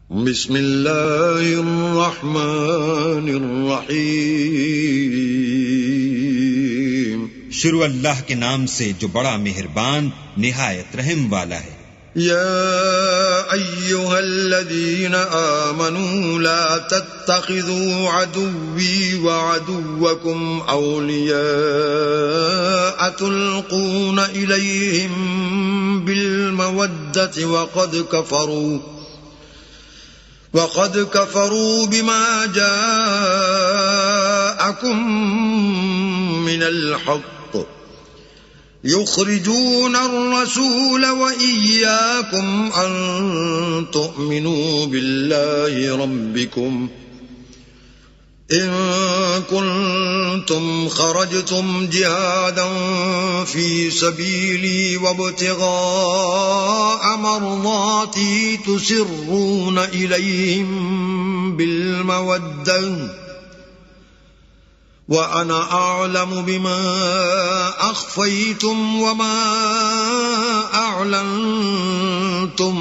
بسم اللہ الرحمن الرحیم۔ شروع اللہ کے نام سے جو بڑا مہربان نہایت رحم والا ہے۔ یا ایھا الذین آمنوا لا تتخذوا عدوی وعدوکم اولیاء تلقون الیہم بالمودۃ وقد كفروا بما جاءكم من الحق يخرجون الرسول وإياكم أن تؤمنوا بالله ربكم إن كنتم خرجتم جهادا في سبيلي وابتغاء مرضاتي تسرون إليهم بالمودة وأنا أعلم بما أخفيتم وما أعلنتم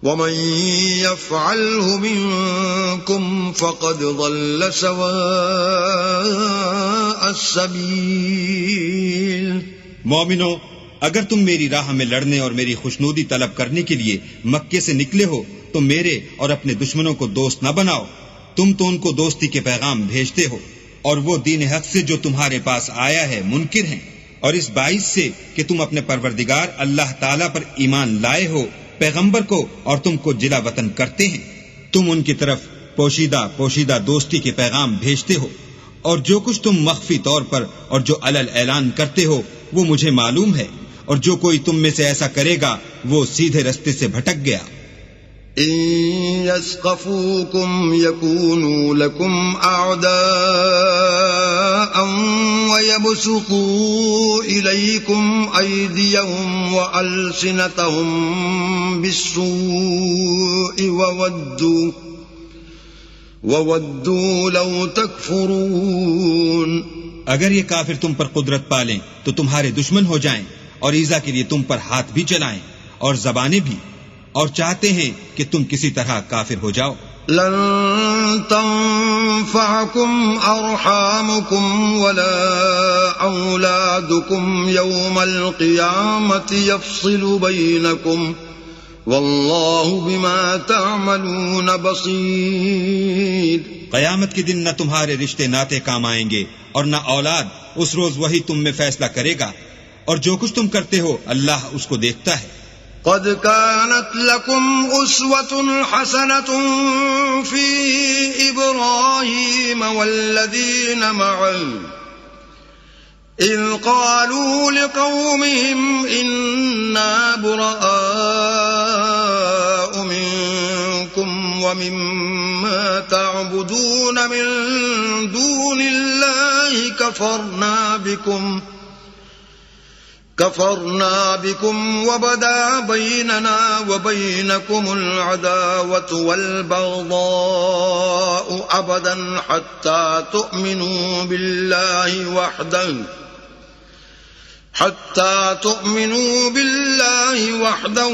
ومن يفعله منكم فقد ضل سواء السبيل۔ مومنو، اگر تم میری راہ میں لڑنے اور میری خوشنودی طلب کرنے کے لیے مکے سے نکلے ہو تو میرے اور اپنے دشمنوں کو دوست نہ بناؤ۔ تم تو ان کو دوستی کے پیغام بھیجتے ہو اور وہ دین حق سے جو تمہارے پاس آیا ہے منکر ہیں، اور اس باعث سے کہ تم اپنے پروردگار اللہ تعالی پر ایمان لائے ہو، پیغمبر کو اور تم کو جلا وطن کرتے ہیں۔ تم ان کی طرف پوشیدہ دوستی کے پیغام بھیجتے ہو، اور جو کچھ تم مخفی طور پر اور جو علل اعلان کرتے ہو وہ مجھے معلوم ہے، اور جو کوئی تم میں سے ایسا کرے گا وہ سیدھے رستے سے بھٹک گیا۔ إن يثقفوكم يكونوا لكم أعداء ويبسطوا إليكم أيديهم وألسنتهم بالسوء وودوا لو تكفرون۔ اگر یہ کافر تم پر قدرت پالیں تو تمہارے دشمن ہو جائیں اور ایذا کے لیے تم پر ہاتھ بھی چلائیں اور زبانیں بھی، اور چاہتے ہیں کہ تم کسی طرح کافر ہو جاؤ۔ لن تنفعكم أرحامكم ولا أولادكم يوم القيامة يفصل بينكم والله بما تعملون بصير۔ قیامت کے دن نہ تمہارے رشتے ناتے کام آئیں گے اور نہ اولاد، اس روز وہی تم میں فیصلہ کرے گا، اور جو کچھ تم کرتے ہو اللہ اس کو دیکھتا ہے۔ قد كانت لكم أسوة حسنة في إبراهيم والذين معه إذ قالوا لقومهم إنا براء منكم ومما تعبدون من دون الله كفرنا بكم وبدا بيننا وبينكم العداوة والبغضاء أبدا حتى تؤمنوا بالله وحده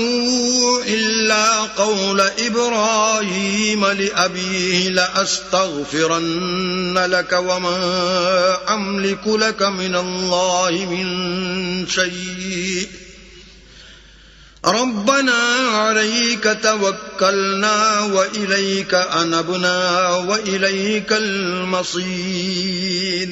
إلا قول إبراهيم لأبيه لأستغفرن لك وما أملك لك من الله من شيء ربنا عليك توكلنا وإليك أنبنا وإليك المصير۔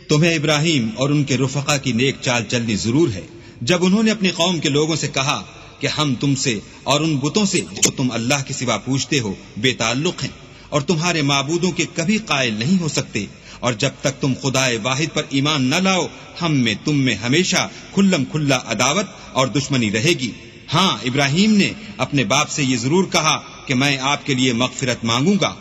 تمہیں ابراہیم اور ان کے رفقا کی نیک چال چلنی ضرور ہے جب انہوں نے اپنی قوم کے لوگوں سے کہا کہ ہم تم سے اور ان بتوں سے جو تم اللہ کے سوا پوجتے ہو بے تعلق ہیں اور تمہارے معبودوں کے کبھی قائل نہیں ہو سکتے، اور جب تک تم خدائے واحد پر ایمان نہ لاؤ ہم میں تم میں ہمیشہ کھلم کھلا عداوت اور دشمنی رہے گی۔ ہاں، ابراہیم نے اپنے باپ سے یہ ضرور کہا کہ میں آپ کے لیے مغفرت مانگوں گا،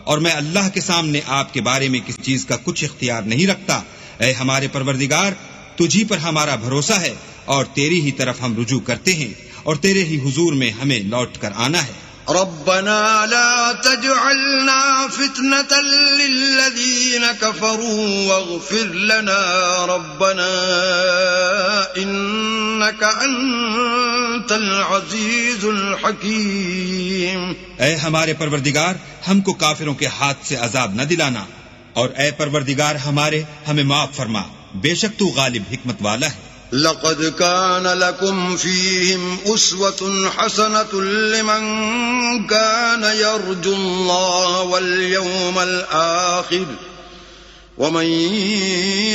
اور میں اللہ کے سامنے آپ کے بارے میں کسی چیز کا کچھ اختیار نہیں رکھتا۔ اے ہمارے پروردگار، تجھی پر ہمارا بھروسہ ہے اور تیری ہی طرف ہم رجوع کرتے ہیں، اور تیرے ہی حضور میں ہمیں لوٹ کر آنا ہے۔ ربنا لا تجعلنا فتنة للذين كفروا واغفر لنا ربنا إنك أنت وأنت العزيز الحكيم. اے ہمارے پروردگار ہم کو کافروں کے ہاتھ سے عذاب نہ دلانا، اور اے پروردگار ہمارے ہمیں معاف فرما، بے شک تو غالب حکمت والا ہے. لقد كان لكم فيهم أسوة حسنة لمن كان يرجو الله واليوم الآخر ومن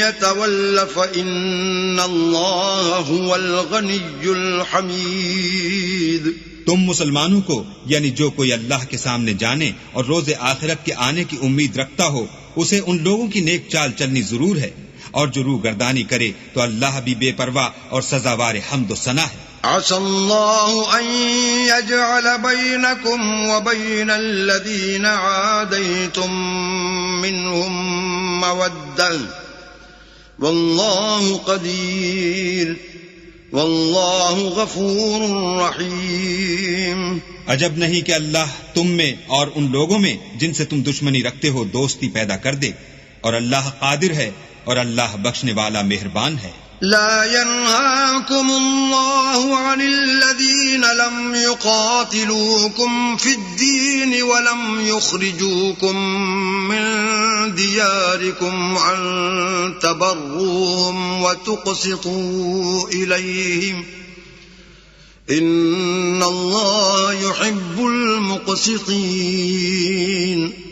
يتول فإن الله هو الغني الحميد. تم مسلمانوں کو یعنی جو کوئی اللہ کے سامنے جانے اور روز آخرت کے آنے کی امید رکھتا ہو اسے ان لوگوں کی نیک چال چلنی ضرور ہے، اور جو روح گردانی کرے تو اللہ بھی بے پرواہ اور سزاوار حمد و ثنا ہے. عسى الله أن يجعل بينكم وبين الذين عاديتم منهم مودة والله قدير والله غفور رحيم. عجب نہیں کہ اللہ تم میں اور ان لوگوں میں جن سے تم دشمنی رکھتے ہو دوستی پیدا کر دے، اور اللہ قادر ہے اور اللہ بخشنے والا مہربان ہے. لا ينهاكم الله عن الذين لم يقاتلوكم في الدين ولم يخرجوكم من دياركم أن تبروهم وتقسطوا إليهم إن الله يحب المقسطين.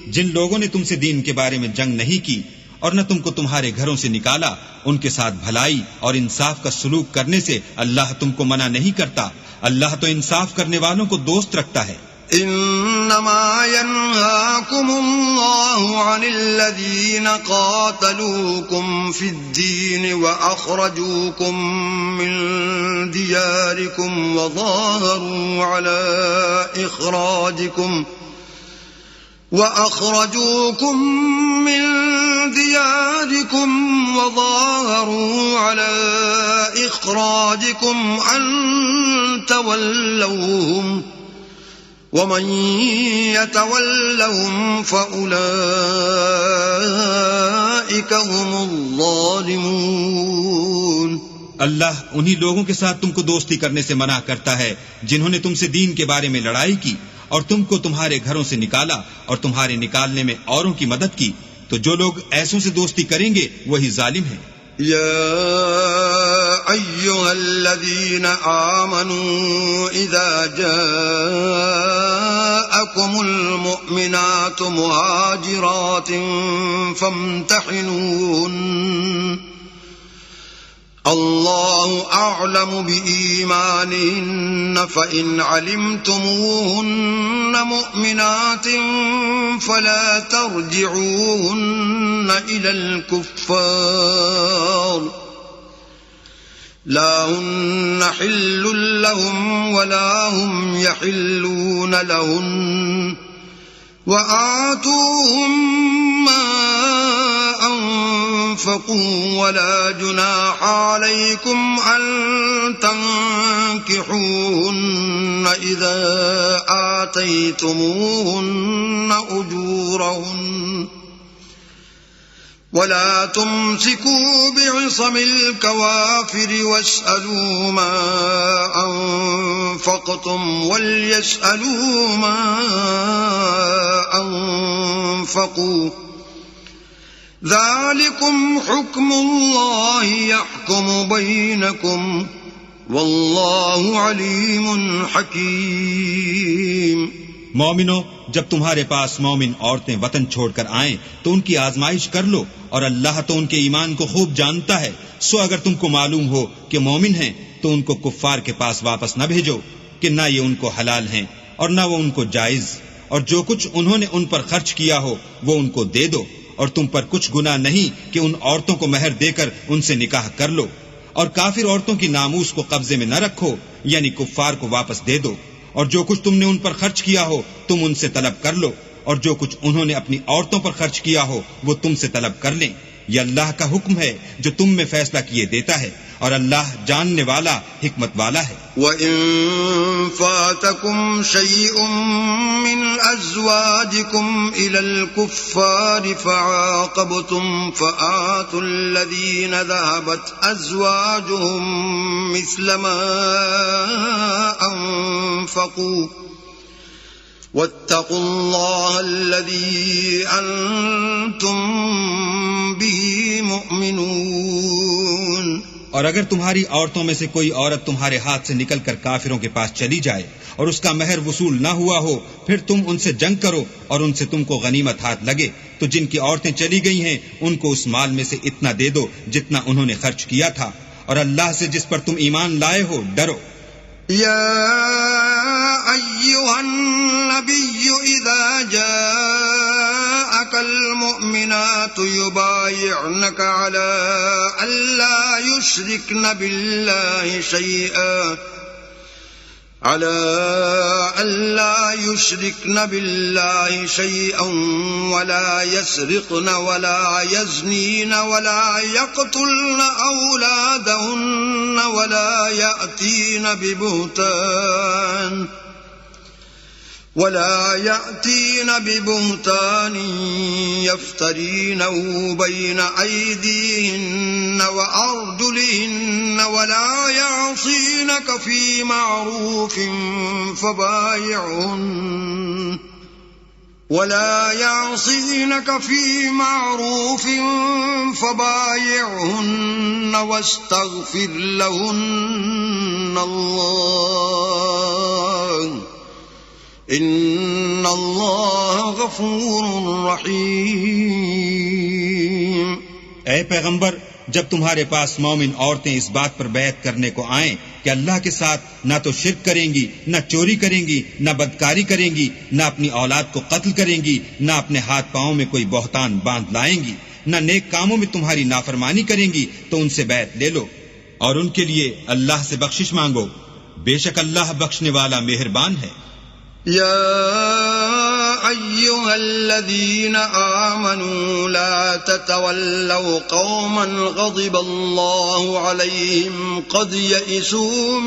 جن لوگوں نے تم سے دین کے بارے میں جنگ نہیں کی اور نہ تم کو تمہارے گھروں سے نکالا، ان کے ساتھ بھلائی اور انصاف کا سلوک کرنے سے اللہ تم کو منع نہیں کرتا. اللہ تو انصاف کرنے والوں کو دوست رکھتا ہے. انما ينهاكم الله عن الذين قاتلوكم في الدين واخرجوكم من دياركم وظاهروا على إخراجكم أن تولوهم ومن يتولهم فأولئك هم الظالمون. اللہ انہی لوگوں کے ساتھ تم کو دوستی کرنے سے منع کرتا ہے جنہوں نے تم سے دین کے بارے میں لڑائی کی اور تم کو تمہارے گھروں سے نکالا اور تمہارے نکالنے میں اوروں کی مدد کی، تو جو لوگ ایسوں سے دوستی کریں گے وہی ظالم ہیں. يا أيها الذين آمنوا إذا جاءكم المؤمنات مهاجرات فامتحنوهن الله أعلم بإيمانهن فإن علمتموهن مؤمنات فلا ترجعوهن إلى الكفار لا هن حل لهم ولا هم يحلون لهن وآتوهم ما أنفقوا ولا جناح عليكم أن تنكحوهن إذا آتيتموهن أجورهن ولا تمسكوا بعصم الكوافر واسألوا ما أنفقتم وليسألوا ما أنفقوا ذلكم حكم الله يحكم بينكم والله عليم حكيم. مومنو، جب تمہارے پاس مومن عورتیں وطن چھوڑ کر آئیں تو ان کی آزمائش کر لو، اور اللہ تو ان کے ایمان کو خوب جانتا ہے. سو اگر تم کو معلوم ہو کہ مومن ہیں تو ان کو کفار کے پاس واپس نہ بھیجو کہ نہ یہ ان کو حلال ہیں اور نہ وہ ان کو جائز، اور جو کچھ انہوں نے ان پر خرچ کیا ہو وہ ان کو دے دو، اور تم پر کچھ گناہ نہیں کہ ان عورتوں کو مہر دے کر ان سے نکاح کر لو، اور کافر عورتوں کی ناموس کو قبضے میں نہ رکھو یعنی کفار کو واپس دے دو، اور جو کچھ تم نے ان پر خرچ کیا ہو تم ان سے طلب کر لو، اور جو کچھ انہوں نے اپنی عورتوں پر خرچ کیا ہو وہ تم سے طلب کر لیں. یہ اللہ کا حکم ہے جو تم میں فیصلہ کیے دیتا ہے، اور اللہ جاننے والا حکمت والا ہے. وَإِن فَاتَكُمْ شَيْءٌ مِّنْ أَزْوَاجِكُمْ إِلَى الْكُفَّارِ فَعَاقَبْتُمْ فَآتُوا الَّذِينَ ذَهَبَتْ أَزْوَاجُهُمْ مِثْلَ مَا وأنفقوا واتقوا الله الذي أنتم به مؤمنون. اور اگر تمہاری عورتوں میں سے کوئی عورت تمہارے ہاتھ سے نکل کر کافروں کے پاس چلی جائے اور اس کا مہر وصول نہ ہوا ہو، پھر تم ان سے جنگ کرو اور ان سے تم کو غنیمت ہاتھ لگے، تو جن کی عورتیں چلی گئی ہیں ان کو اس مال میں سے اتنا دے دو جتنا انہوں نے خرچ کیا تھا، اور اللہ سے جس پر تم ایمان لائے ہو ڈرو. يا أيها النبي إذا جاءك المؤمنات يبايعنك على ألا يشركن بالله شيئا ولا يسرقن ولا يزنين ولا يقتلن أولادهن ولا يأتين ببهتان يفترينه بين أيديهن وأرجلهن ولا يعصينك في معروف فبايعهن واستغفر لهن الله ان اللہ غفور رحیم. اے پیغمبر، جب تمہارے پاس مومن عورتیں اس بات پر بیعت کرنے کو آئیں کہ اللہ کے ساتھ نہ تو شرک کریں گی، نہ چوری کریں گی، نہ بدکاری کریں گی، نہ اپنی اولاد کو قتل کریں گی، نہ اپنے ہاتھ پاؤں میں کوئی بہتان باندھ لائیں گی، نہ نیک کاموں میں تمہاری نافرمانی کریں گی، تو ان سے بیعت لے لو اور ان کے لیے اللہ سے بخشش مانگو، بے شک اللہ بخشنے والا مہربان ہے. يا أيها الذين آمنوا لا تتولوا قوما غضب الله عليهم قد يئسوا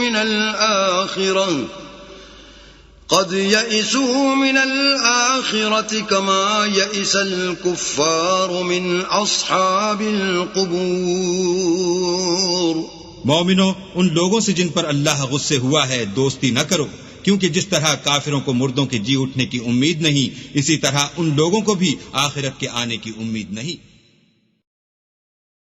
من الآخرة كما يئس الكفار من أصحاب القبور. مومنو، ان لوگوں سے جن پر اللہ غصے ہوا ہے دوستی نہ کرو، کیونکہ جس طرح کافروں کو مردوں کے جی اٹھنے کی امید نہیں، اسی طرح ان لوگوں کو بھی آخرت کے آنے کی امید نہیں.